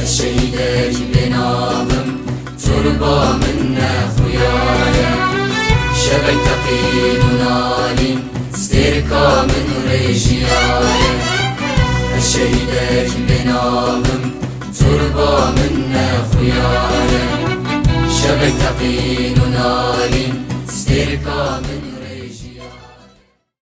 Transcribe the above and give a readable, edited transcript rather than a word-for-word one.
الشهيدة جبنا ناظم تربى منا خيايا شبك تقيد ونالي استركا من ريجيايا الشهيدة جبنا ناظم تربى منا خيايا شبك تقيد ونالي استركا من